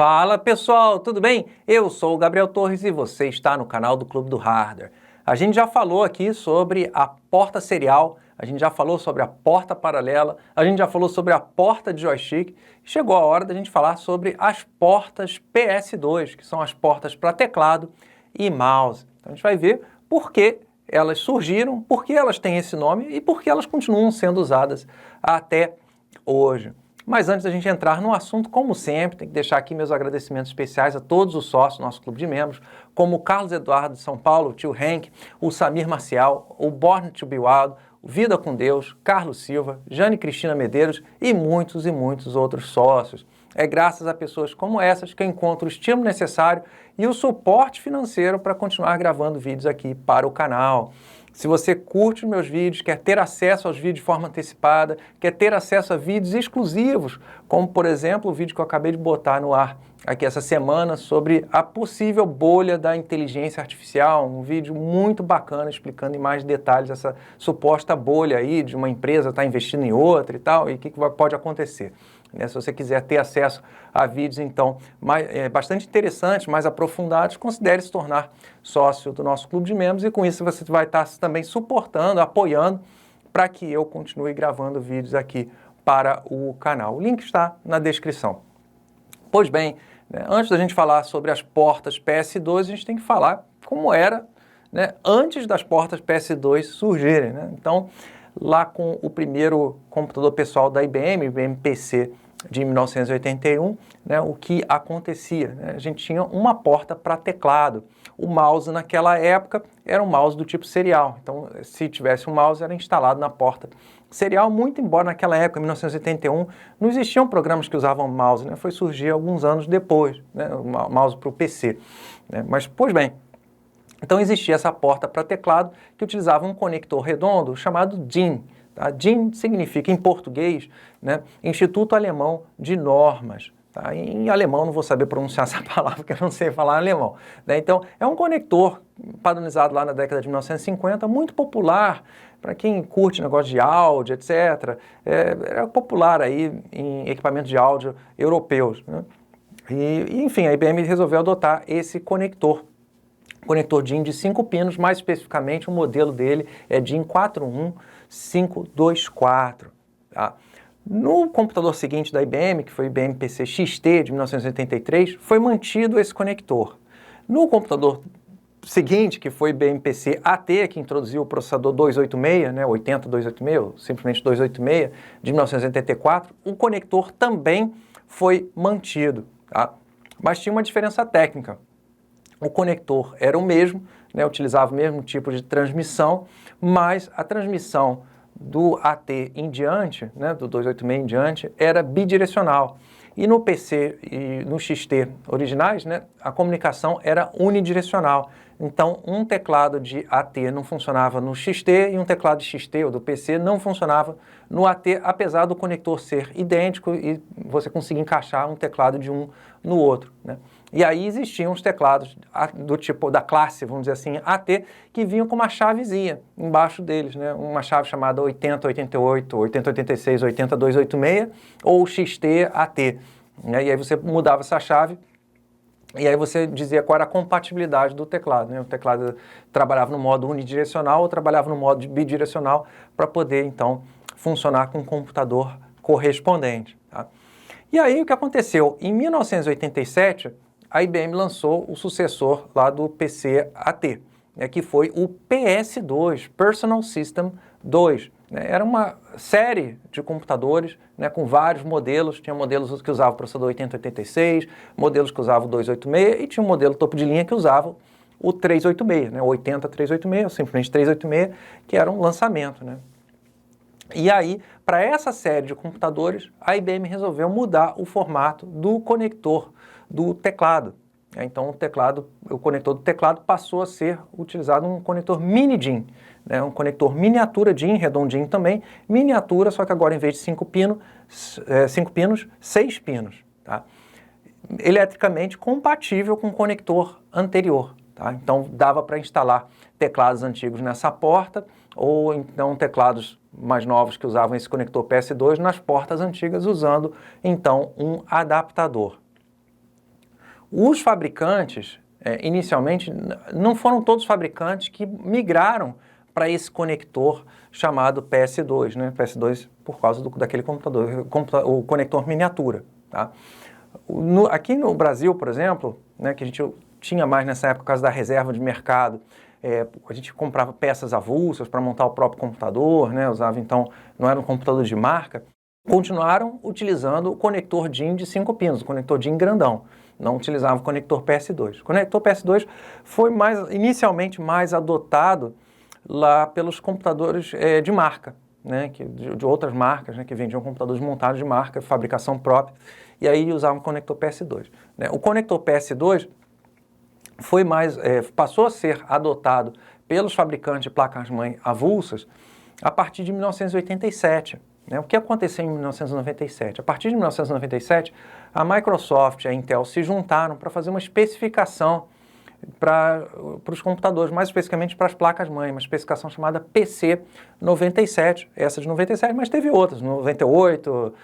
Fala pessoal, tudo bem? Eu sou o Gabriel Torres e você está no canal do Clube do Hardware. A gente já falou aqui sobre a porta serial, a gente já falou sobre a porta paralela, a gente já falou sobre a porta de joystick. Chegou a hora da gente falar sobre as portas PS2, que são as portas para teclado e mouse. Então a gente vai ver por que elas surgiram, por que elas têm esse nome e por que elas continuam sendo usadas até hoje. Mas antes da gente entrar no assunto, como sempre, tem que deixar aqui meus agradecimentos especiais a todos os sócios do nosso clube de membros, como o Carlos Eduardo de São Paulo, o tio Henk, o Samir Marcial, o Born to Be Wild, o Vida com Deus, Carlos Silva, Jane Cristina Medeiros e muitos outros sócios. É graças a pessoas como essas que eu encontro o estímulo necessário e o suporte financeiro para continuar gravando vídeos aqui para o canal. Se você curte os meus vídeos, quer ter acesso aos vídeos de forma antecipada, quer ter acesso a vídeos exclusivos, como por exemplo o vídeo que eu acabei de botar no ar aqui essa semana sobre a possível bolha da inteligência artificial, um vídeo muito bacana explicando em mais detalhes essa suposta bolha aí de uma empresa estar investindo em outra e tal, e o que pode acontecer. Se você quiser ter acesso a vídeos, então, bastante interessantes, mais aprofundados, considere se tornar sócio do nosso clube de membros e com isso você vai estar também suportando, apoiando para que eu continue gravando vídeos aqui para o canal. O link está na descrição. Pois bem, antes da gente falar sobre as portas PS2, a gente tem que falar como era antes das portas PS2 surgirem. Então, lá com o primeiro computador pessoal da IBM, IBM PC de 1981, o que acontecia? A gente tinha uma porta para teclado. O mouse naquela época era um mouse do tipo serial. Então, se tivesse um mouse, era instalado na porta serial, muito embora naquela época, em 1981, não existiam programas que usavam mouse, foi surgir alguns anos depois, o mouse para o PC. Mas, pois bem, então existia essa porta para teclado que utilizava um conector redondo chamado DIN. Tá? DIN significa, em português, Instituto Alemão de Normas. Tá? Em alemão não vou saber pronunciar essa palavra, porque eu não sei falar alemão. Então, é um conector padronizado lá na década de 1950, muito popular para quem curte negócio de áudio, etc. Era popular aí em equipamentos de áudio europeus. E, enfim, a IBM resolveu adotar esse conector DIN de 5 pinos, mais especificamente o modelo dele é DIN 41524. Tá? No computador seguinte da IBM, que foi o IBM PC XT de 1983, foi mantido esse conector. No computador seguinte, que foi o IBM PC AT, que introduziu o processador 286, 80286, ou simplesmente 286, de 1984, o conector também foi mantido. Tá? Mas tinha uma diferença técnica. O conector era o mesmo, utilizava o mesmo tipo de transmissão, mas a transmissão do AT em diante, do 286 em diante, era bidirecional. E no PC e no XT originais, a comunicação era unidirecional. Então, um teclado de AT não funcionava no XT e um teclado de XT ou do PC não funcionava no AT, apesar do conector ser idêntico e você conseguir encaixar um teclado de um no outro. E aí existiam os teclados do tipo da classe, vamos dizer assim, AT, que vinham com uma chavezinha embaixo deles, uma chave chamada 8088, 8086, 80286 ou XT AT. E aí você mudava essa chave e aí você dizia qual era a compatibilidade do teclado. O teclado trabalhava no modo unidirecional ou trabalhava no modo bidirecional para poder, então, funcionar com o computador correspondente. Tá? E aí o que aconteceu? Em 1987, a IBM lançou o sucessor lá do PC AT, que foi o PS2, Personal System 2. Era uma série de computadores com vários modelos. Tinha modelos que usavam o processador 8086, modelos que usavam o 286 e tinha um modelo topo de linha que usava o 386, o 80386, ou simplesmente 386, que era um lançamento. E aí, para essa série de computadores, a IBM resolveu mudar o formato do conector do teclado. Então, o conector do teclado passou a ser utilizado um conector mini DIN, um conector miniatura DIN, redondinho também, miniatura, só que agora em vez de 5 pinos, 6 pinos. Tá? Eletricamente compatível com o conector anterior. Tá? Então, dava para instalar teclados antigos nessa porta, ou então teclados mais novos que usavam esse conector PS2 nas portas antigas, usando então um adaptador. Os fabricantes, inicialmente, não foram todos fabricantes que migraram para esse conector chamado PS2, né? PS2 por causa daquele computador, o conector miniatura, tá? Aqui no Brasil, por exemplo, né, que a gente tinha mais nessa época por causa da reserva de mercado, a gente comprava peças avulsas para montar o próprio computador, né, usava então, não era um computador de marca, continuaram utilizando o conector DIN de 5 pinos, o conector DIN grandão, não utilizavam o conector PS2. O conector PS2 foi inicialmente mais adotado lá pelos computadores de marca, né, de outras marcas, né, que vendiam computadores montados de marca, fabricação própria, e aí usavam o conector PS2. Né. O conector PS2 passou a ser adotado pelos fabricantes de placas-mãe avulsas a partir de 1987. Né. O que aconteceu em 1997? A partir de 1997, a Microsoft e a Intel se juntaram para fazer uma especificação para os computadores, mais especificamente para as placas-mãe, uma especificação chamada PC97, essa de 97, mas teve outras, 98,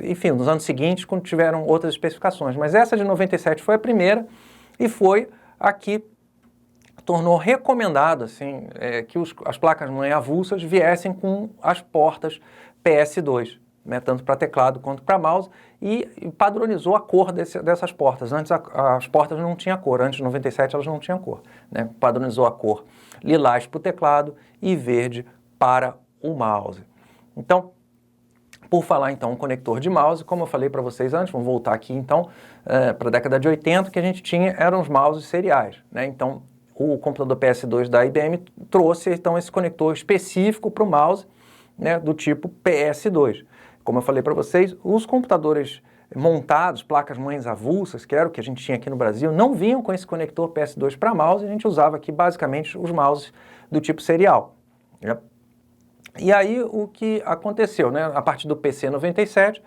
enfim, nos anos seguintes, quando tiveram outras especificações. Mas essa de 97 foi a primeira e foi a que tornou recomendado assim, que as placas-mãe avulsas viessem com as portas PS2. Né, tanto para teclado quanto para mouse, e padronizou a cor dessas portas. Antes as portas não tinham cor, antes de 97 elas não tinham cor. Né? Padronizou a cor lilás para o teclado e verde para o mouse. Então, por falar então um conector de mouse, como eu falei para vocês antes, vamos voltar aqui então para a década de 80, que a gente tinha eram os mouses seriais. Né? Então, o computador PS2 da IBM trouxe então esse conector específico para o mouse, né, do tipo PS2. Como eu falei para vocês, os computadores montados, placas-mães avulsas, que era o que a gente tinha aqui no Brasil, não vinham com esse conector PS2 para mouse, a gente usava aqui basicamente os mouses do tipo serial. Né? E aí o que aconteceu, né? A partir do PC 97,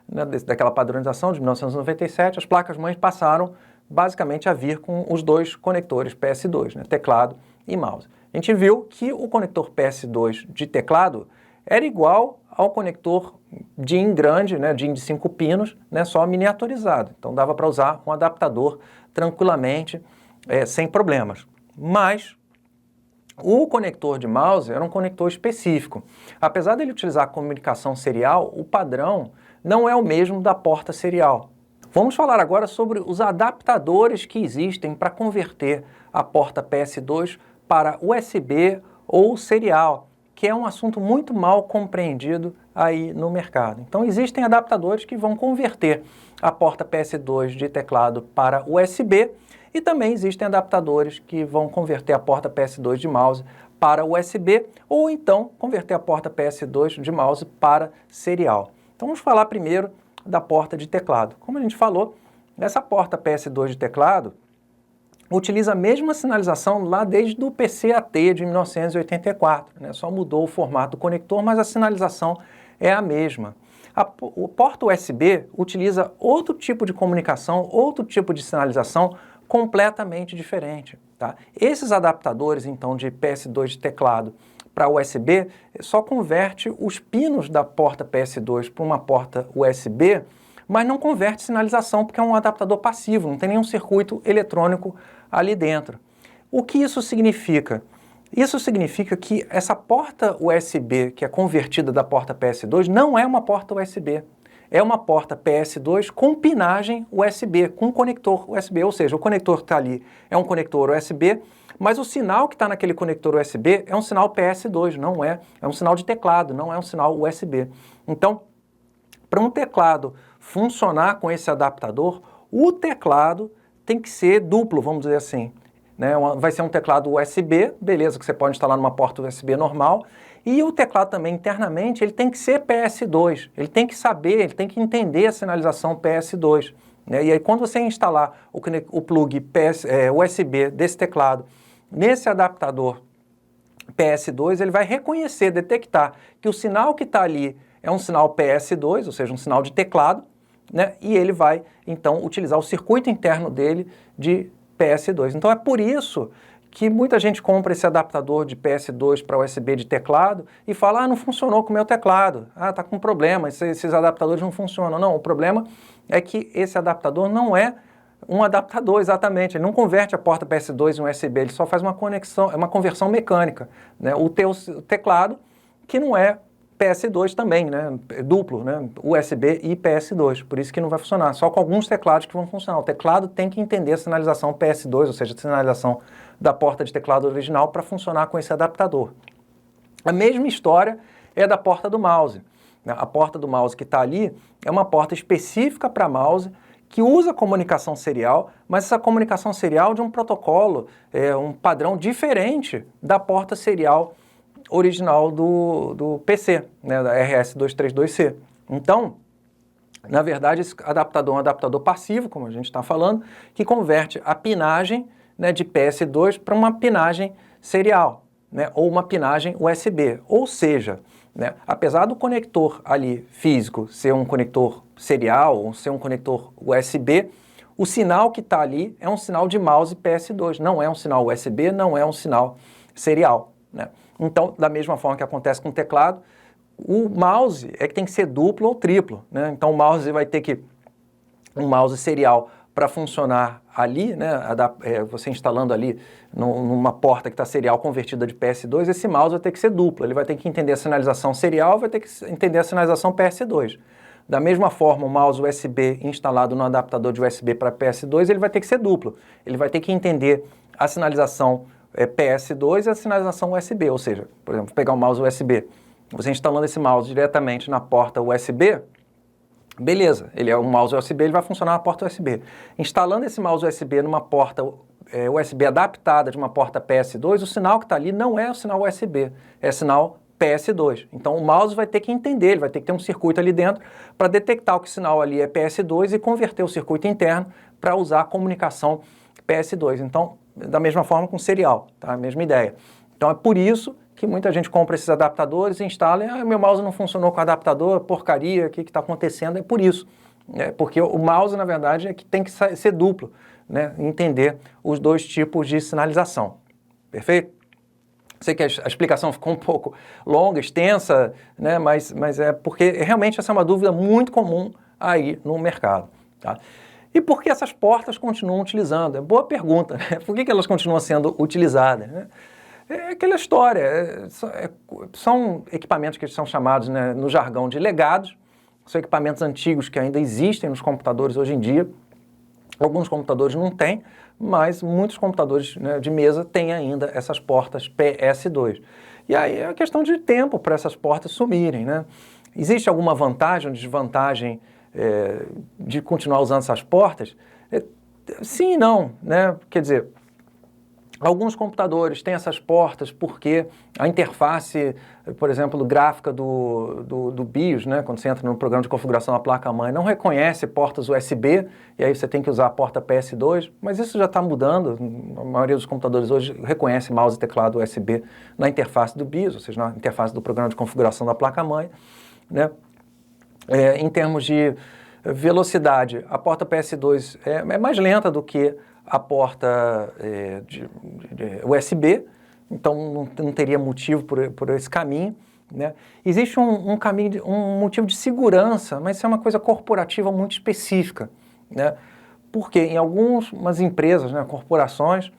né, daquela padronização de 1997, as placas-mães passaram basicamente a vir com os dois conectores PS2, né, teclado e mouse. A gente viu que o conector PS2 de teclado era igual ao conector DIN grande, né, DIN de 5 pinos, né, só miniaturizado. Então dava para usar um adaptador tranquilamente, sem problemas. Mas o conector de mouse era um conector específico. Apesar dele utilizar a comunicação serial, o padrão não é o mesmo da porta serial. Vamos falar agora sobre os adaptadores que existem para converter a porta PS2 para USB ou serial, que é um assunto muito mal compreendido aí no mercado. Então existem adaptadores que vão converter a porta PS2 de teclado para USB e também existem adaptadores que vão converter a porta PS2 de mouse para USB ou então converter a porta PS2 de mouse para serial. Então vamos falar primeiro da porta de teclado. Como a gente falou, essa porta PS2 de teclado utiliza a mesma sinalização lá desde o PCAT de 1984, né? Só mudou o formato do conector, mas a sinalização é a mesma. O porta USB utiliza outro tipo de comunicação, outro tipo de sinalização completamente diferente. Tá? Esses adaptadores, então, de PS2 de teclado para USB, só converte os pinos da porta PS2 para uma porta USB, mas não converte sinalização, porque é um adaptador passivo, não tem nenhum circuito eletrônico ali dentro. O que isso significa? Isso significa que essa porta USB, que é convertida da porta PS2, não é uma porta USB. É uma porta PS2 com pinagem USB, com conector USB, ou seja, o conector que está ali é um conector USB, mas o sinal que está naquele conector USB é um sinal PS2, não é um sinal de teclado, não é um sinal USB. Então, para um teclado funcionar com esse adaptador, o teclado tem que ser duplo, vamos dizer assim. Né? Vai ser um teclado USB, beleza, que você pode instalar numa porta USB normal, e o teclado também internamente, ele tem que ser PS2, ele tem que saber, ele tem que entender a sinalização PS2. Né? E aí quando você instalar o plug USB desse teclado nesse adaptador PS2, ele vai reconhecer, detectar que o sinal que está ali é um sinal PS2, ou seja, um sinal de teclado, né? E ele vai, então, utilizar o circuito interno dele de PS2. Então é por isso que muita gente compra esse adaptador de PS2 para USB de teclado e fala, não funcionou com o meu teclado, tá com problema, esses adaptadores não funcionam. Não, o problema é que esse adaptador não é Um adaptador, exatamente. Ele não converte a porta PS2 em USB, ele só faz uma conexão, é uma conversão mecânica, né? O teu teclado, que não é PS2 também, né? É duplo, né? USB e PS2, por isso que não vai funcionar. Só com alguns teclados que vão funcionar. O teclado tem que entender a sinalização PS2, ou seja, a sinalização da porta de teclado original para funcionar com esse adaptador. A mesma história é da porta do mouse. A porta do mouse que está ali é uma porta específica para mouse, que usa comunicação serial, mas essa comunicação serial de um protocolo, um padrão diferente da porta serial original do PC, né, da RS232C. Então, na verdade, esse adaptador é um adaptador passivo, como a gente está falando, que converte a pinagem, né, de PS2 para uma pinagem serial, né, ou uma pinagem USB. Ou seja, né, apesar do conector ali físico ser um conector serial ou ser um conector USB, o sinal que está ali é um sinal de mouse PS2, não é um sinal USB, não é um sinal serial, né? Então, da mesma forma que acontece com o teclado, o mouse é que tem que ser duplo ou triplo, né? Então o mouse vai ter que, um mouse serial para funcionar ali, né, você instalando ali numa porta que está serial convertida de PS2, esse mouse vai ter que ser duplo, ele vai ter que entender a sinalização serial, vai ter que entender a sinalização PS2. Da mesma forma, o mouse USB instalado no adaptador de USB para PS2, ele vai ter que ser duplo, ele vai ter que entender a sinalização PS2 e a sinalização USB, ou seja, por exemplo, pegar o mouse USB, você instalando esse mouse diretamente na porta USB, beleza, ele é um mouse USB, ele vai funcionar na porta USB. Instalando esse mouse USB numa porta USB adaptada de uma porta PS2, o sinal que está ali não é o sinal USB, é sinal PS2. Então o mouse vai ter que entender, ele vai ter que ter um circuito ali dentro para detectar que o sinal ali é PS2 e converter o circuito interno para usar a comunicação PS2. Então, da mesma forma com serial, tá? A mesma ideia. Então é por isso que muita gente compra esses adaptadores e instala, e meu mouse não funcionou com o adaptador, porcaria, o que está acontecendo? É por isso, porque o mouse, na verdade, é que tem que ser duplo, né? Entender os dois tipos de sinalização, perfeito? Sei que a explicação ficou um pouco longa, extensa, né? mas é porque realmente essa é uma dúvida muito comum aí no mercado, tá? E por que essas portas continuam utilizando? É boa pergunta, né? Por que elas continuam sendo utilizadas, né? É aquela história, são equipamentos que são chamados, né, no jargão de legados, são equipamentos antigos que ainda existem nos computadores hoje em dia. Alguns computadores não têm, mas muitos computadores, né, de mesa têm ainda essas portas PS2. E aí é questão de tempo para essas portas sumirem, né? Existe alguma vantagem ou desvantagem de continuar usando essas portas? Sim e não, né? Quer dizer, alguns computadores têm essas portas porque a interface, por exemplo, gráfica do BIOS, né, quando você entra no programa de configuração da placa-mãe, não reconhece portas USB, e aí você tem que usar a porta PS2, mas isso já está mudando. A maioria dos computadores hoje reconhece mouse e teclado USB na interface do BIOS, ou seja, na interface do programa de configuração da placa-mãe, né? Em termos de velocidade, a porta PS2 é mais lenta do que a porta de USB, então não teria motivo por esse caminho, né? Existe um caminho, um motivo de segurança, mas isso é uma coisa corporativa muito específica, né? Porque em algumas empresas, né, corporações,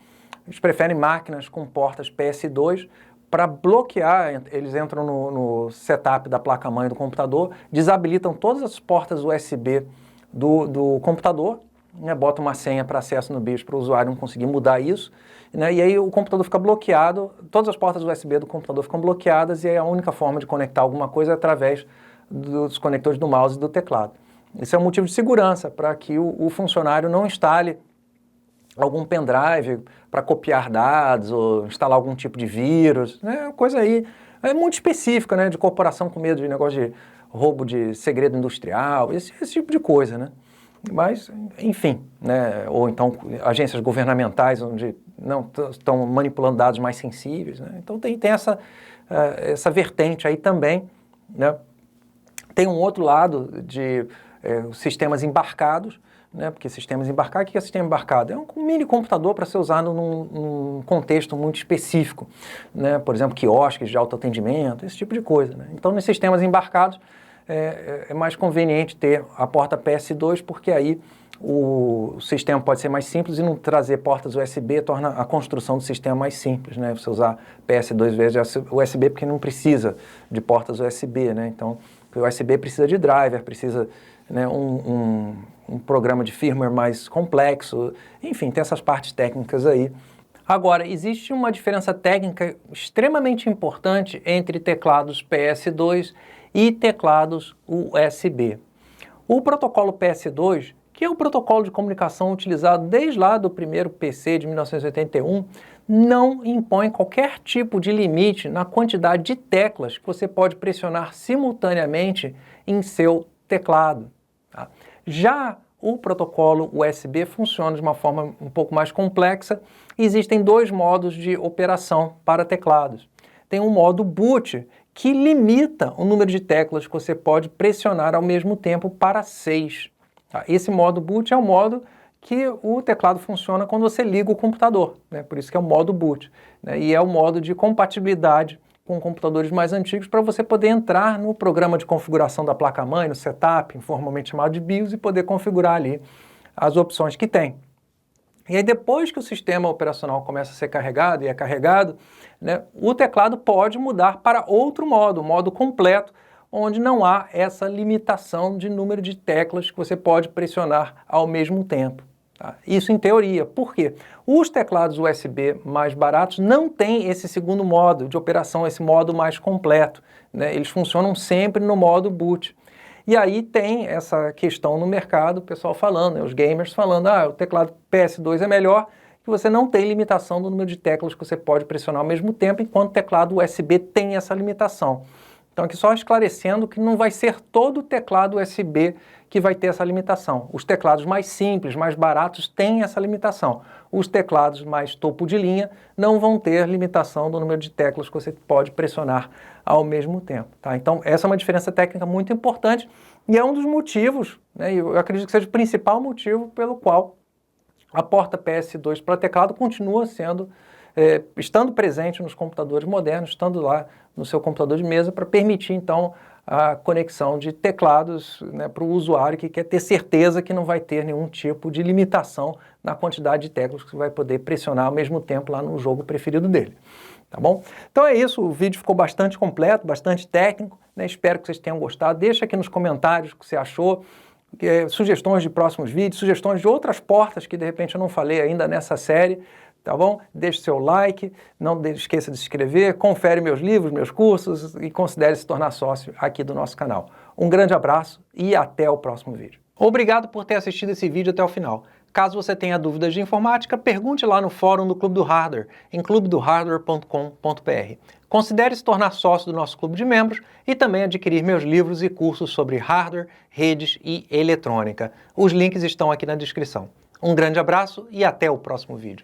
eles preferem máquinas com portas PS2 para bloquear, eles entram no setup da placa-mãe do computador, desabilitam todas as portas USB do computador, né, bota uma senha para acesso no BIOS para o usuário não conseguir mudar isso, né, e aí o computador fica bloqueado, todas as portas USB do computador ficam bloqueadas e aí a única forma de conectar alguma coisa é através dos conectores do mouse e do teclado. Isso é um motivo de segurança, para que o funcionário não instale algum pendrive para copiar dados ou instalar algum tipo de vírus, né, coisa aí muito específica, né, de corporação com medo de negócio de roubo de segredo industrial, esse tipo de coisa, né? Mas, enfim, né? Ou então agências governamentais onde não estão manipulando dados mais sensíveis, né? Então tem essa vertente aí também, né? Tem um outro lado de sistemas embarcados, né? Porque sistemas embarcados, o que é sistema embarcado? É um mini computador para ser usado num contexto muito específico, né? Por exemplo, quiosques de autoatendimento, esse tipo de coisa, né? Então, nos sistemas embarcados, é mais conveniente ter a porta PS2, porque aí o sistema pode ser mais simples e não trazer portas USB torna a construção do sistema mais simples, né? Você usar PS2 vezes USB porque não precisa de portas USB, né? Então, o USB precisa de driver, precisa, né, um programa de firmware mais complexo, enfim, tem essas partes técnicas aí. Agora, existe uma diferença técnica extremamente importante entre teclados PS2 e teclados USB. O protocolo PS2, que é o protocolo de comunicação utilizado desde lá do primeiro PC de 1981, não impõe qualquer tipo de limite na quantidade de teclas que você pode pressionar simultaneamente em seu teclado. Tá? Já o protocolo USB funciona de uma forma um pouco mais complexa. Existem dois modos de operação para teclados. Tem um modo boot, que limita o número de teclas que você pode pressionar ao mesmo tempo para 6. Tá? Esse modo boot é o modo que o teclado funciona quando você liga o computador, né? Por isso que é o modo boot, né? E é o modo de compatibilidade com computadores mais antigos para você poder entrar no programa de configuração da placa-mãe, no setup, informalmente chamado de BIOS, e poder configurar ali as opções que tem. E aí depois que o sistema operacional começa a ser carregado e é carregado, né, o teclado pode mudar para outro modo, o modo completo, onde não há essa limitação de número de teclas que você pode pressionar ao mesmo tempo. Tá? Isso em teoria. Por quê? Os teclados USB mais baratos não têm esse segundo modo de operação, esse modo mais completo, né? Eles funcionam sempre no modo boot. E aí tem essa questão no mercado, o pessoal falando, né, os gamers falando, o teclado PS2 é melhor, que você não tem limitação do número de teclas que você pode pressionar ao mesmo tempo, enquanto o teclado USB tem essa limitação. Então aqui só esclarecendo que não vai ser todo o teclado USB que vai ter essa limitação. Os teclados mais simples, mais baratos, têm essa limitação. Os teclados mais topo de linha não vão ter limitação do número de teclas que você pode pressionar ao mesmo tempo. Tá? Então essa é uma diferença técnica muito importante e é um dos motivos, né, eu acredito que seja o principal motivo pelo qual a porta PS2 para teclado continua sendo, estando presente nos computadores modernos, estando lá no seu computador de mesa para permitir então a conexão de teclados, né, para o usuário que quer ter certeza que não vai ter nenhum tipo de limitação na quantidade de teclas que você vai poder pressionar ao mesmo tempo lá no jogo preferido dele. Tá bom? Então é isso, o vídeo ficou bastante completo, bastante técnico, né? Espero que vocês tenham gostado. Deixa aqui nos comentários o que você achou, sugestões de próximos vídeos, sugestões de outras portas que de repente eu não falei ainda nessa série. Tá bom? Deixe seu like, não esqueça de se inscrever, confere meus livros, meus cursos e considere se tornar sócio aqui do nosso canal. Um grande abraço e até o próximo vídeo. Obrigado por ter assistido esse vídeo até o final. Caso você tenha dúvidas de informática, pergunte lá no fórum do Clube do Hardware, em clubedohardware.com.br. Considere se tornar sócio do nosso clube de membros e também adquirir meus livros e cursos sobre hardware, redes e eletrônica. Os links estão aqui na descrição. Um grande abraço e até o próximo vídeo.